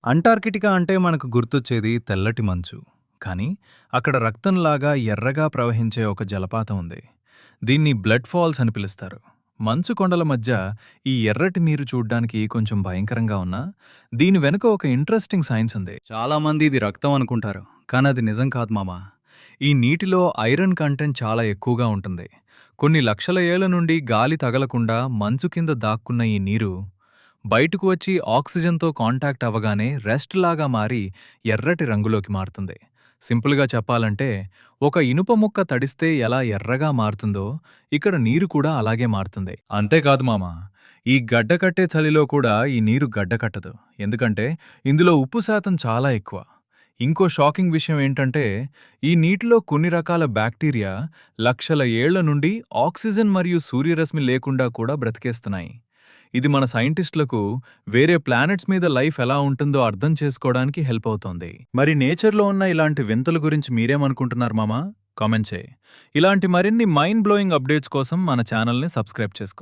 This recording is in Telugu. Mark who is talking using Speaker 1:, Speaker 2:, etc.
Speaker 1: అంటార్కిటికా అంటే మనకు గుర్తొచ్చేది తెల్లటి మంచు. కానీ అక్కడ రక్తంలాగా ఎర్రగా ప్రవహించే ఒక జలపాతం ఉంది. దీన్ని బ్లడ్ ఫాల్స్ అని పిలుస్తారు. మంచు కొండల మధ్య ఈ ఎర్రటి నీరు చూడ్డానికి కొంచెం భయంకరంగా ఉన్నా, దీని వెనుక ఒక ఇంట్రెస్టింగ్ సైన్స్ ఉంది. చాలామంది ఇది రక్తం అనుకుంటారు, కానీ అది నిజం కాదు మామా. ఈ నీటిలో ఐరన్ కంటెంట్ చాలా ఎక్కువగా ఉంటుంది. కొన్ని లక్షల ఏళ్ల నుండి గాలి తగలకుండా మంచు కింద దాక్కున్న ఈ నీరు బయటకు వచ్చి ఆక్సిజన్తో కాంటాక్ట్ అవ్వగానే రెస్ట్ లాగా మారి ఎర్రటి రంగులోకి మారుతుంది. సింపుల్గా చెప్పాలంటే, ఒక ఇనుప ముక్క తడిస్తే ఎలా ఎర్రగా మారుతుందో ఇక్కడ నీరు కూడా అలాగే మారుతుంది. అంతేకాదు మామా, ఈ గడ్డకట్టే చలిలో కూడా ఈ నీరు గడ్డకట్టదు. ఎందుకంటే ఇందులో ఉప్పు శాతం చాలా ఎక్కువ. ఇంకో షాకింగ్ విషయం ఏంటంటే, ఈ నీటిలో కొన్ని రకాల బ్యాక్టీరియా లక్షల ఏళ్ల నుండి ఆక్సిజన్ మరియు సూర్యరశ్మి లేకుండా కూడా బ్రతికేస్తున్నాయి. ఇది మన సైంటిస్టులకు వేరే ప్లానెట్స్ మీద లైఫ్ ఎలా ఉంటుందో అర్థం చేసుకోవడానికి హెల్ప్ అవుతోంది. మరి నేచర్లో ఉన్న ఇలాంటి వింతల గురించి మీరేమనుకుంటున్నారు మామా? కామెంట్ చేయి. ఇలాంటి మరిన్ని మైండ్ బ్లోయింగ్ అప్డేట్స్ కోసం మన ఛానల్ని సబ్స్క్రైబ్ చేసుకో.